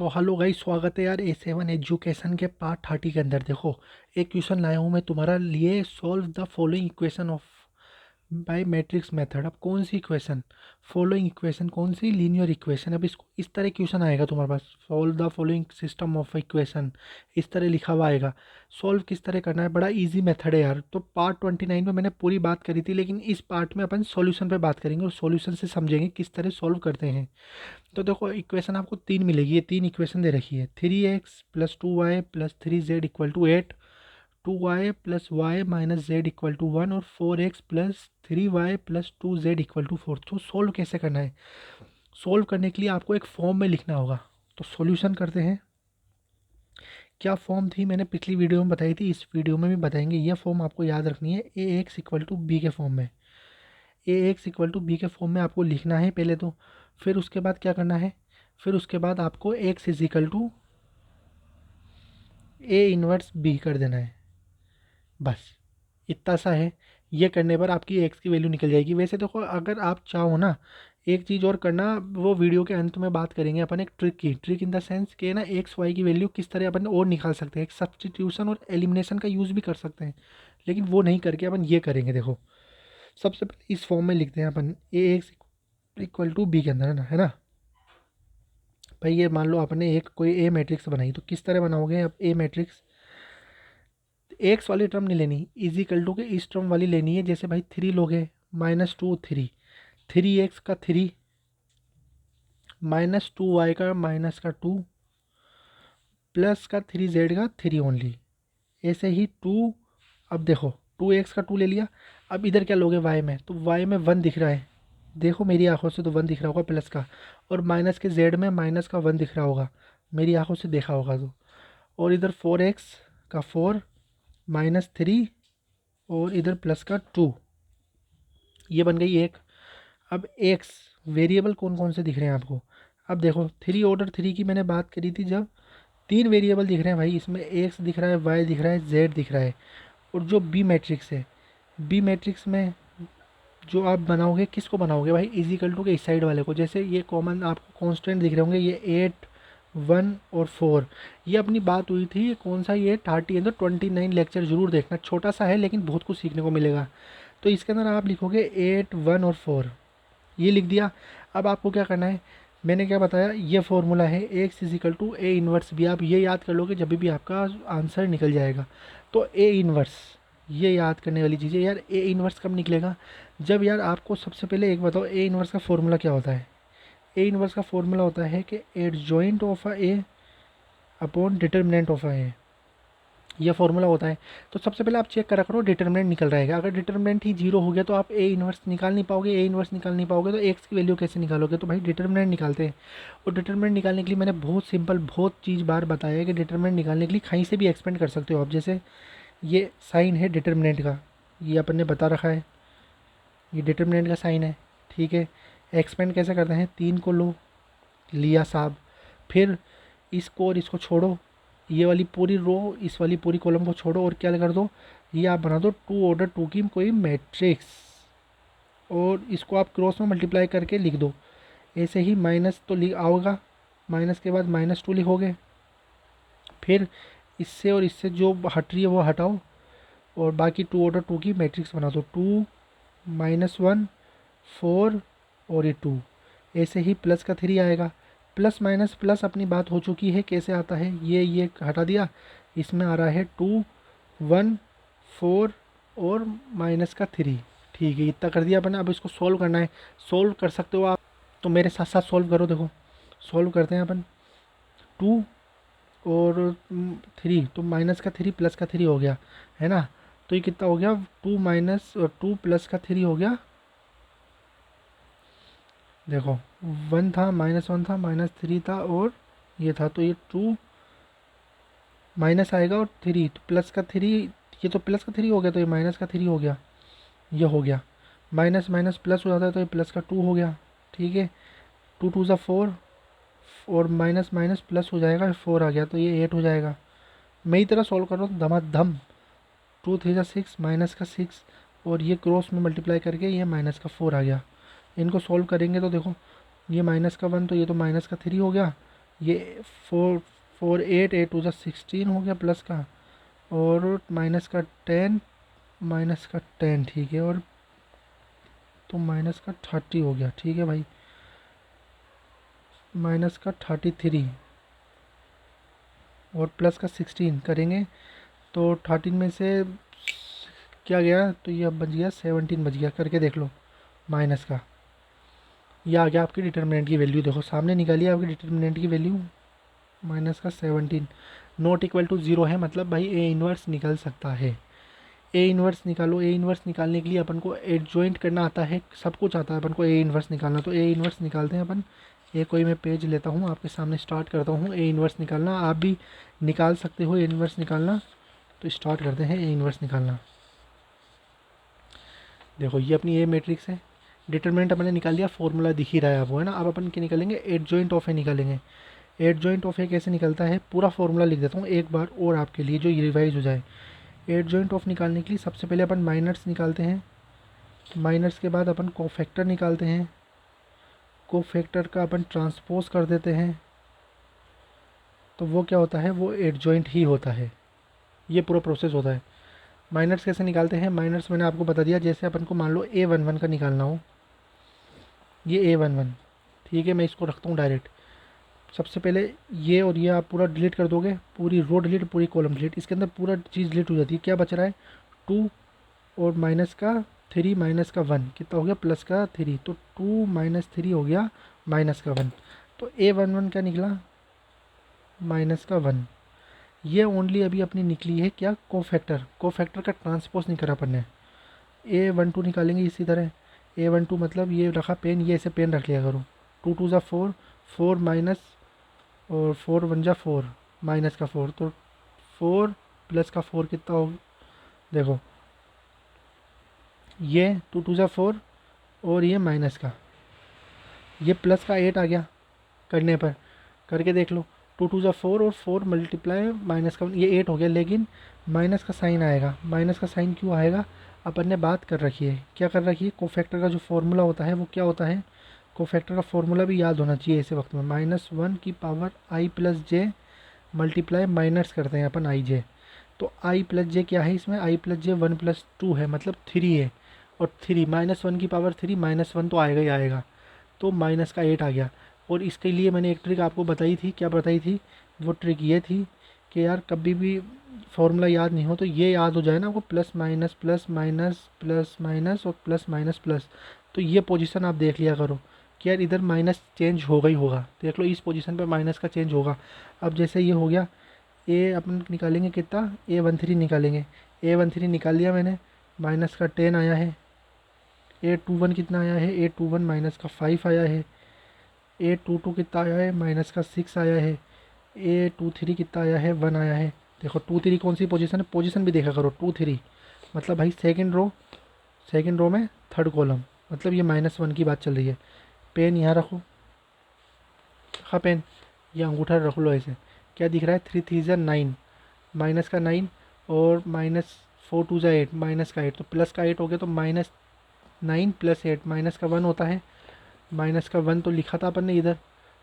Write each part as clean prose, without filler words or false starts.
तो hello guys, स्वागत है यार A7 एजुकेशन के पार्ट 30 के अंदर। देखो, एक क्वेश्चन लाया हूँ मैं तुम्हारा लिए। Solve the following equation of by matrix method. अब कौन सी इक्वेशन, फॉलोइंग इक्वेशन कौन सी, लीनियर इक्वेशन। अब इसको इस तरह क्वेश्चन आएगा तुम्हारे पास, solve the following system of equation, इस तरह लिखा हुआ आएगा। सॉल्व किस तरह करना है, बड़ा इजी मेथड है यार। तो पार्ट 29 में मैंने पूरी बात करी थी, लेकिन इस पार्ट में अपन सॉल्यूशन पे बात करेंगे और सॉल्यूशन से समझेंगे किस तरह सॉल्व करते हैं। तो देखो, इक्वेशन आपको तीन मिलेगी। ये तीन इक्वेशन दे रखी है। 3x + 2y + 3z = 8, 2y + y - z = 1 और 4x + 3y + 2z = 4। तो सोल्व कैसे करना है, सोल्व करने के लिए आपको एक फॉर्म में लिखना होगा। तो सॉल्यूशन करते हैं। क्या फॉर्म थी, मैंने पिछली वीडियो में बताई थी, इस वीडियो में भी बताएंगे। ये फॉर्म आपको याद रखनी है। Ax = b के फॉर्म में, Ax = b के फॉर्म में आपको लिखना है पहले तो। फिर उसके बाद क्या करना है, फिर उसके बाद आपको x = A 1b कर देना है। बस इतना सा है। ये करने पर आपकी एक्स की वैल्यू निकल जाएगी। वैसे देखो, अगर आप चाहो ना, एक चीज़ और करना, वो वीडियो के अंत में बात करेंगे अपन एक ट्रिक की। ट्रिक इन द सेंस के ना, एक्स वाई की वैल्यू किस तरह अपन और निकाल सकते हैं। एक सब्स्टिट्यूशन और एलिमिनेशन का यूज़ भी कर सकते हैं, लेकिन वो नहीं करके अपन ये करेंगे। देखो, सबसे पहले इस फॉर्म में लिखते हैं अपन, Ax = b के अंदर, है ना। भाई ये मान लो आपने एक कोई ए मैट्रिक्स बनाई, तो किस तरह बनाओगे अब ए मैट्रिक्स। एक्स वाली टर्म नहीं लेनी, इज इक्वल टू के इस टर्म वाली लेनी है। जैसे भाई 3 लोगे, -2 3, 3x का 3, -2y का -2, प्लस का 3z का 3 ओनली। ऐसे ही 2, अब देखो 2x का 2 ले लिया। अब इधर क्या लोगे y में, तो y में 1 दिख रहा है। देखो मेरी आंखों से तो 1 दिख रहा होगा प्लस का, और माइनस के z में माइनस का 1 दिख रहा होगा, मेरी आंखों से देखा होगा तो। और इधर 4x का 4, -3, और इधर प्लस का 2, ये बन गई एक। अब एक्स वेरिएबल कौन कौन से दिख रहे हैं आपको। अब देखो, 3 ऑर्डर 3 की मैंने बात करी थी, जब तीन वेरिएबल दिख रहे हैं भाई, इसमें एक्स दिख रहा है, वाई दिख रहा है, जेड दिख रहा है। और जो बी मैट्रिक्स है, बी मैट्रिक्स में जो आप बनाओगे, किसको बनाओगे भाई, इज इक्वल टू के इस साइड वाले को। जैसे ये कॉमन आपको कॉन्स्टेंट दिख रहे होंगे, ये 8, 1 और 4। ये अपनी बात हुई थी, ये कौन सा, ये 30 है तो 29 लेक्चर जरूर देखना। छोटा सा है लेकिन बहुत कुछ सीखने को मिलेगा। तो इसके अंदर आप लिखोगे 8, 1 और 4, ये लिख दिया। अब आपको क्या करना है, मैंने क्या बताया, ये फॉर्मूला है x = A 1b। आप ये याद कर लोगे, जब भी आपका आंसर निकल जाएगा। तो A 1, ये याद करने वाली चीज़ है यार। A 1 कब निकलेगा, जब यार आपको सबसे पहले एक बताओ, A 1 का फॉर्मूला क्या होता है। A 1 का फॉर्मूला होता है कि adjoint of a A upon determinant of a A, ये फॉर्मूला होता है। तो सबसे पहले आप चेक करा करो डिटर्मिनेंट निकल रहेगा। अगर डिटर्मिनेंट ही जीरो हो गया तो आप A 1 निकाल नहीं पाओगे। A 1 निकाल नहीं पाओगे तो एक्स की वैल्यू कैसे निकालोगे। तो भाई डिटर्मिनेंट निकालते हैं। और डिटर्मिनेंट निकालने के लिए मैंने बहुत सिंपल, बहुत चीज़ बार बताया है कि डिटर्मिनेंट निकालने के लिए कहीं से भी एक्सपेंड कर सकते हो आप। जैसे ये साइन है डिटर्मिनेंट का, ये अपन ने बता रखा है, ये डिटर्मिनेंट का साइन है, ठीक है। एक्सपेंड कैसे करते हैं, 3 को लो, लिया साहब, फिर इसको और इसको छोड़ो, ये वाली पूरी रो, इस वाली पूरी कॉलम को छोड़ो, और क्या कर दो, ये आप बना दो 2 ऑर्डर 2 की कोई मैट्रिक्स, और इसको आप क्रॉस में मल्टीप्लाई करके लिख दो। ऐसे ही माइनस तो लिख आओगा, माइनस के बाद -2 लिखोगे। फिर इससे और इससे जो हट रही है वो हटाओ, और बाकी 2 ऑर्डर 2 की मैट्रिक्स बना दो। 2, -1, 4 और ये 2। ऐसे ही प्लस का 3 आएगा। प्लस माइनस प्लस अपनी बात हो चुकी है, कैसे आता है, ये हटा दिया, इसमें आ रहा है 2, 1, 4 और माइनस का 3। ठीक है, इतना कर दिया अपने। अब इसको सॉल्व करना है। सॉल्व कर सकते हो आप, तो मेरे साथ साथ सॉल्व करो। देखो, सॉल्व करते हैं अपन। 2 और 3, तो -3 प्लस का 3 हो गया, है ना। तो ये कितना हो गया, 2 प्लस का 3 हो गया। देखो, 1 था, -1 था, -3 था, और ये था, तो ये 2 माइनस आएगा और 3, तो प्लस का 3, ये तो प्लस का 3 हो गया, तो ये माइनस का 3 हो गया, ये हो गया। माइनस माइनस प्लस हो जाता है, तो ये प्लस का 2 हो गया, ठीक है। 2 2 ज़ा 4, और माइनस माइनस प्लस हो जाएगा, 4 आ गया, तो ये 8 हो जाएगा। मेरी तरह सॉल्व करो धमाधम। 2 3 ज़ा 6, माइनस का 6, और ये क्रॉस में मल्टीप्लाई करके ये माइनस का 4 आ गया। इनको सॉल्व करेंगे तो देखो, ये -1, तो ये तो -3 हो गया, ये 4 8 टू 16 हो गया प्लस का, और माइनस का 10, माइनस का 10, ठीक है, और तो माइनस का 30 हो गया, ठीक है भाई, माइनस का 33 और प्लस का 16 करेंगे तो 13 में से क्या गया, तो ये अब बच गया 17 बच गया, करके देख लो माइनस का। ये आ गया आपकी डिटर्मिनेंट की वैल्यू, देखो सामने निकालिए आपकी डिटर्मिनेंट की वैल्यू, माइनस का 17 नॉट इक्वल टू 0 है, मतलब भाई ए इन्वर्स निकल सकता है। ए इन्वर्स निकालो, ए इन्वर्स निकालने के लिए अपन को एडजॉइंट करना आता है, सब कुछ आता है अपन को ए इन्वर्स निकालना, तो ए इन्वर्स निकालते हैं अपन। ये कोई मैं पेज लेता हूँ, आपके सामने स्टार्ट करता हूँ ए इन्वर्स निकालना, आप भी निकाल सकते हो ए इन्वर्स निकालना। तो स्टार्ट करते हैं ए इन्वर्स निकालना। देखो ये अपनी ए मैट्रिक्स है, डिटरमिनेंट अपने निकाल लिया, फॉर्मूला दिख ही रहा है आपको, है ना। अब अपन क्या निकालेंगे, एडजॉइंट ऑफ ए निकालेंगे। एडजॉइंट ऑफ ए कैसे निकलता है, पूरा फॉर्मूला लिख देता हूँ एक बार और आपके लिए, जो रिवाइज हो जाए। एडजॉइंट ऑफ निकालने के लिए सबसे पहले अपन माइनर्स निकालते हैं, माइनर्स के बाद अपन कोफैक्टर निकालते हैं, कोफैक्टर का अपन ट्रांसपोज कर देते हैं, तो वो क्या होता है, वो एडजॉइंट ही होता है। ये पूरा प्रोसेस होता है। माइनर्स कैसे निकालते हैं, माइनर्स मैंने आपको बता दिया, जैसे अपन को मान लो A11 का निकालना हो, ये A11, ठीक है, मैं इसको रखता हूँ डायरेक्ट। सबसे पहले ये और ये आप पूरा डिलीट कर दोगे, पूरी रो डिलीट, पूरी कॉलम डिलीट, इसके अंदर पूरा चीज़ डिलीट हो जाती है। क्या बच रहा है, 2 और माइनस का 3 माइनस का 1 कितना हो गया, प्लस का 3, तो 2 माइनस 3 हो गया माइनस का 1। तो A11 क्या निकला, माइनस का 1। ये ओनली अभी अपनी निकली है क्या, कोफैक्टर, कोफैक्टर का ट्रांसपोज नहीं करा अपन ने। A12 निकालेंगे इसी तरह, A12 मतलब ये रखा पेन, ये ऐसे पेन रख लिया करो, 2 2 ज़ा 4, 4 माइनस और 4 1 जा 4, माइनस का 4, तो 4 प्लस का 4 कितना हो, देखो ये 2 2 ज़ा 4 और ये माइनस का, ये प्लस का 8 आ गया करने पर, करके देख लो, 2 2 ज़ा 4 और 4 मल्टीप्लाई माइनस का, ये 8 हो गया, लेकिन माइनस का साइन आएगा। माइनस का साइन क्यों आएगा, अपन ने बात कर रखी है, क्या कर रखी है, कोफैक्टर का जो फार्मूला होता है वो क्या होता है, कोफैक्टर का फार्मूला भी याद होना चाहिए ऐसे वक्त में, -1 की power i plus J multiply minus करते हैं अपन आई जे, तो i प्लस जे क्या है इसमें, i प्लस जे 1 प्लस 2 है, मतलब 3 है, और 3 -1 की पावर 3, -1 तो आएगा ही आएगा, तो माइनस का 8 आ गया। और इसके लिए मैंने एक ट्रिक आपको बताई थी, क्या बताई थी, वो ट्रिक ये थी कि यार कभी भी फॉर्मूला याद नहीं हो तो ये याद हो जाए ना आपको, plus minus plus minus plus minus और प्लस माइनस प्लस, तो ये पोजीशन आप देख लिया करो कि यार इधर माइनस चेंज होगा ही होगा, देख लो इस पोजीशन पे माइनस का चेंज होगा। अब जैसे ये हो गया, ए अपन निकालेंगे कितना, A13 निकालेंगे, A13 निकाल लिया मैंने, माइनस का 10 आया है, A21 कितना आया है, A21 माइनस का 5 आया है, A22 कितना आया है, माइनस का 6 आया है, A23 कितना आया है, 1 आया है। देखो 2 3 कौन सी पोजीशन है, पोजीशन भी देखा करो, 2 3 मतलब भाई सेकंड रो में थर्ड कॉलम, मतलब ये -1 की बात चल रही है। पेन यहाँ रखो, हाँ पेन, ये अंगूठा रख लो ऐसे, क्या दिख रहा है, 3 3 ज़ा 9, माइनस का 9 और -4 2 ज़ा 8, माइनस का 8, तो प्लस का 8 हो गया, तो -9 प्लस 8 माइनस का 1 होता है, माइनस का 1 तो लिखा था अपन ने इधर,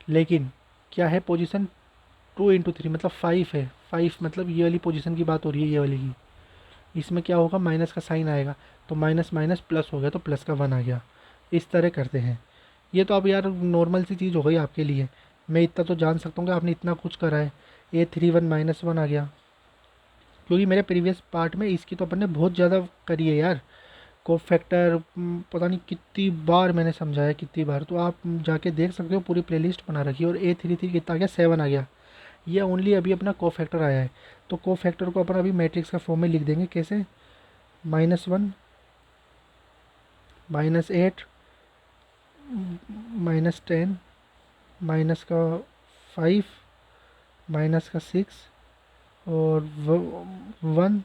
लेकिन क्या है पोजीशन, 2 × 3 मतलब 5 है, 5 मतलब ये वाली पोजीशन की बात हो रही है, ये वाली की, इसमें क्या होगा, माइनस का साइन आएगा, तो माइनस माइनस प्लस हो गया, तो प्लस का 1 आ गया। इस तरह करते हैं। ये तो अब यार नॉर्मल सी चीज़ हो गई आपके लिए, मैं इतना तो जान सकता हूँ कि आपने इतना कुछ करा है। A31 -1 आ गया, क्योंकि मेरे प्रीवियस पार्ट में इसकी तो अपन ने बहुत ज़्यादा करी है यार, कोप फैक्टर पता नहीं कितनी बार मैंने समझाया, कितनी बार, तो आप जाके देख सकते हो, पूरी प्लेलिस्ट बना रखी है। और A33 कितना आ गया, 7 आ गया, ये ओनली अभी अपना को फैक्टर आया है, तो को फैक्टर को अपन अभी मैट्रिक्स का फॉर्म में लिख देंगे, कैसे, -1 -8 -10 माइनस का 5 माइनस का 6 और 1,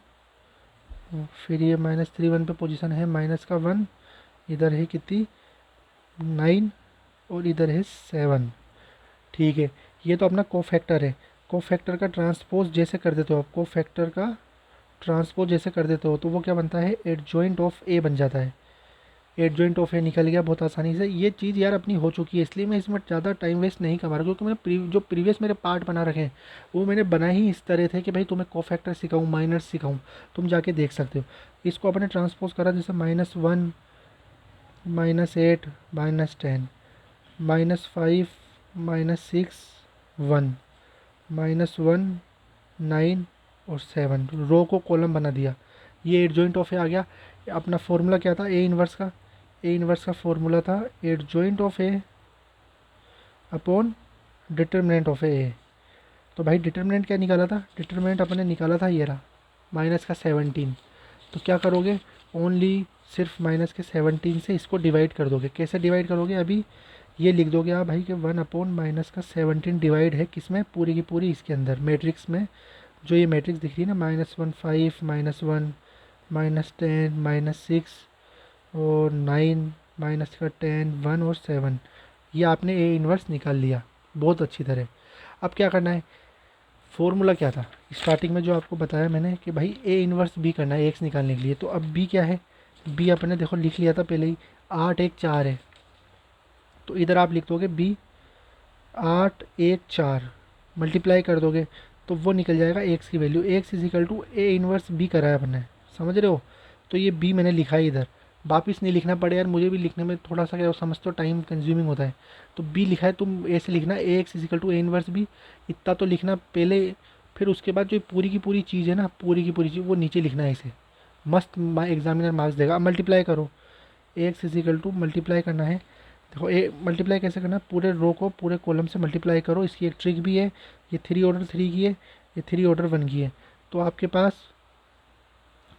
फिर ये -3 1 पे पोजीशन है, माइनस का 1, इधर है कितनी 9 और इधर है 7, ठीक है। ये तो अपना कोफैक्टर है, कोफैक्टर का ट्रांसपोज जैसे कर देते हो आप, कोफैक्टर का ट्रांसपोज जैसे कर देते हो तो वो क्या बनता है, एडजॉइंट ऑफ ए बन जाता है। एडजॉइंट ऑफ ए निकल गया बहुत आसानी से। ये चीज़ यार अपनी हो चुकी है, इसलिए मैं इसमें ज़्यादा टाइम वेस्ट नहीं कर पा रहा, क्योंकि मैंने जो प्रीवियस मेरे पार्ट बना रखे हैं वो मैंने बनाए ही इस तरह थे कि भाई तुम्हें कोफैक्टर सिखाऊँ, माइनस सिखाऊँ, तुम जाके देख सकते हो। इसको अपने ट्रांसपोज करा, जैसे -1 -8 -10 -5 -6 1 -1 9 और 7, रो को कॉलम बना दिया। ये एडजॉइंट ऑफ ए आ गया। अपना फॉर्मूला क्या था ए इन्वर्स का? ए इन्वर्स का फॉर्मूला था adjoint of A upon determinant of A. तो भाई डिटर्मिनेंट क्या निकाला था? डिटर्मिनेंट अपने निकाला था ये रहा, माइनस का 17। तो क्या करोगे, ओनली सिर्फ माइनस के 17 से इसको डिवाइड कर दोगे। कैसे डिवाइड करोगे? अभी ये लिख दोगे आप भाई कि 1 अपॉन माइनस का 17 डिवाइड है किसमें? पूरी की पूरी इसके अंदर मैट्रिक्स में। जो ये मैट्रिक्स दिख रही है ना, -1 5 -1 -10 -6 और 9 माइनस का 10 1 और 7, ये आपने ए इन्वर्स निकाल लिया बहुत अच्छी तरह। अब क्या करना है? फॉर्मूला क्या था स्टार्टिंग में जो आपको बताया मैंने कि भाई ए इन्वर्स बी करना है एक्स निकालने के लिए। तो अब बी क्या है? बी अपने देखो लिख लिया था पहले ही, 8 1 4 है। तो इधर आप लिख दोगे बी 8 1 4 मल्टीप्लाई कर दोगे तो वो निकल जाएगा एक्स की value. X is equal to A inverse b करा है अपने, समझ रहे हो? तो ये बी मैंने लिखा है इधर, वापिस नहीं लिखना पड़े यार, मुझे भी लिखने में थोड़ा सा क्या समझ तो टाइम कंज्यूमिंग होता है। तो बी लिखा है, तुम ऐसे लिखना A X is equal to A inverse B, इतना तो लिखना पहले। फिर उसके बाद जो पूरी की पूरी चीज़ है ना, पूरी की पूरी चीज़ वो नीचे लिखना है इसे, मस्त एग्जामिनर मार्क्स देगा। अब मल्टीप्लाई करो, A X is equal to multiply करना है। देखो ए मल्टीप्लाई कैसे करना है, पूरे रो को पूरे कॉलम से मल्टीप्लाई करो। इसकी एक ट्रिक भी है, ये 3 ऑर्डर 3 की है, ये 3 ऑर्डर 1 की है। तो आपके पास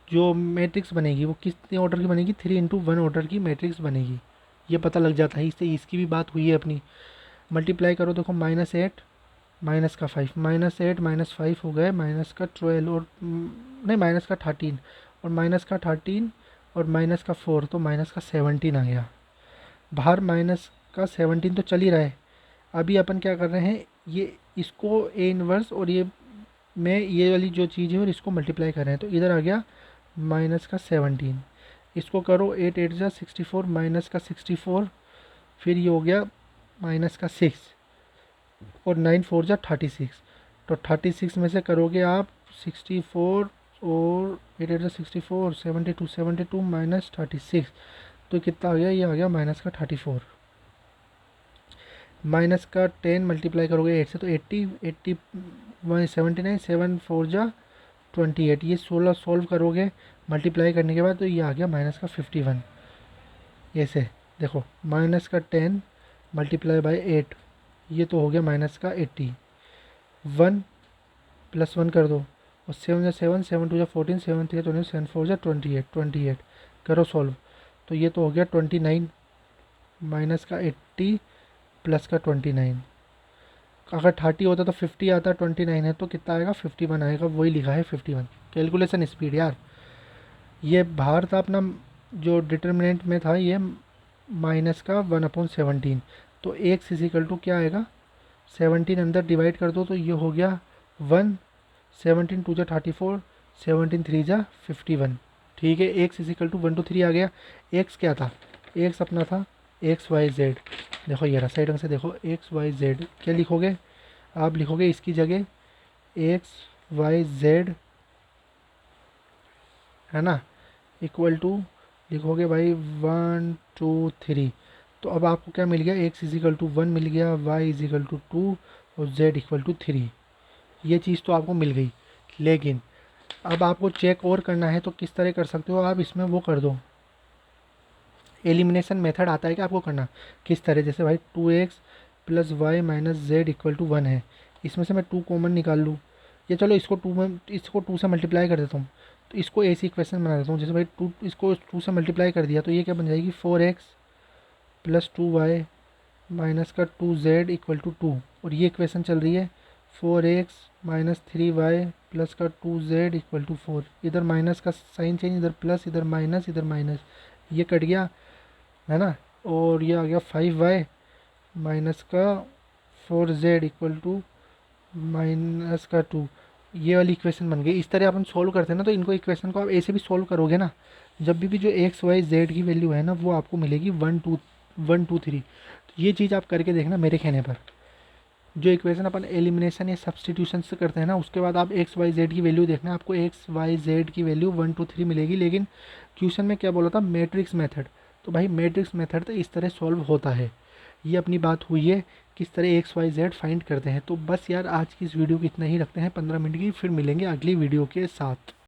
जो मैट्रिक्स बनेगी वो कितने ऑर्डर की बनेगी? 3 इंटू 1 ऑर्डर की मैट्रिक्स बनेगी। ये पता लग जाता है, इससे इसकी भी बात हुई है अपनी। मल्टीप्लाई करो, देखो -8 माइनस का 5, -8 -5 हो गए माइनस का 12 और नहीं माइनस का 13 और माइनस का 13 और माइनस का 4, तो माइनस का 17 आ गया बाहर। माइनस का 17 तो चल ही रहा है। अभी अपन क्या कर रहे हैं, ये इसको ए इनवर्स और ये में ये वाली जो चीज़ है और इसको मल्टीप्लाई कर रहे हैं। तो इधर आ गया माइनस का 17, इसको करो 8 8 जा 64 माइनस का 64, फिर ये हो गया माइनस का 6 और 9 4 जा 36। तो 36 में से करोगे आप 64 और 8 8 जा 64 72 72 माइनस 36, तो कितना आ गया? ये आ गया माइनस का 34। माइनस का 10 मल्टीप्लाई करोगे 8 से तो 80 80 79 7 4 जा 28, ये 16 सॉल्व करोगे मल्टीप्लाई करने के बाद, तो ये आ गया माइनस का 51। ऐसे देखो माइनस का 10 मल्टीप्लाई बाय 8, ये तो हो गया माइनस का 80। 1 प्लस 1 कर दो और 7 या 7 7 2 या 14 7 3 20 7 4 या 28 28 करो सॉल्व, तो ये तो हो गया 29 माइनस का 80 प्लस का 29। अगर 30 होता तो 50 आता, 29 है तो कितना आएगा? 51 आएगा, वही लिखा है 51। कैलकुलेशन स्पीड यार। ये बाहर था अपना जो डिटर्मिनेंट में था ये माइनस का 1/17, तो एक्स इजिकल टू क्या आएगा? 17 अंदर डिवाइड कर दो तो ये हो गया 1, 17 2 जा 34 17 3 जा 51। ठीक है, एक्स इजिकल टू 1 2 3 आ गया। एक्स क्या था? एक्स अपना था एक्स वाई जेड। देखो ये रहा, सही ढंग से देखो, एक्स वाई जेड क्या लिखोगे आप? लिखोगे इसकी जगह एक्स वाई जेड, है ना, इक्वल टू लिखोगे भाई 1 2 3। तो अब आपको क्या मिल गया? एक्स इजिकल टू 1 मिल गया, वाई इजिकल टू 2 और जेड इक्वल टू 3। ये चीज़ तो आपको मिल गई। लेकिन अब आपको चेक और करना है, तो किस तरह कर सकते हो आप? इसमें वो कर दो, एलिमिनेशन मेथड आता है कि आपको करना किस तरह। जैसे भाई 2x plus y minus z equal to 1 है, इसमें से मैं 2 कॉमन निकाल लूँ, या चलो इसको 2 में इसको 2 से मल्टीप्लाई कर देता हूँ, तो इसको ऐसी इक्वेशन बना देता हूँ। जैसे भाई 2 इसको 2 से मल्टीप्लाई कर दिया तो ये क्या बन जाएगी? 4x प्लस 2y माइनस का 2z इक्वल टू 2, और ये इक्वेशन चल रही है 4x माइनस 3y प्लस का 2z इक्वल टू 4। इधर माइनस का साइन चेंज, इधर प्लस, इधर माइनस, ये कट गया, है ना। और ये आ गया 5y माइनस का 4z इक्वल टू माइनस का 2, ये वाली इक्वेशन बन गई। इस तरह अपन सोल्व करते हैं ना, तो इनको इक्वेशन को आप ऐसे भी सोल्व करोगे ना, जब भी जो एक्स वाई जेड की वैल्यू है ना वो आपको मिलेगी 1 2 3। तो ये चीज़ आप करके देखना मेरे कहने पर। जो इक्वेशन अपन एलिमिनेशन या सब्सटीट्यूशन से करते हैं ना, उसके बाद आप एक्स वाई जेड की वैल्यू देखना, आपको एक्स वाई जेड की वैल्यू 1 2 3 मिलेगी। लेकिन क्वेश्चन में क्या बोला था, मैट्रिक्स मेथड। तो भाई मैट्रिक्स मेथड तो इस तरह सॉल्व होता है। ये अपनी बात हुई है किस तरह एक्स वाई जेड फाइंड करते हैं। तो बस यार आज की इस वीडियो को इतना ही रखते हैं 15 मिनट की, फिर मिलेंगे अगली वीडियो के साथ।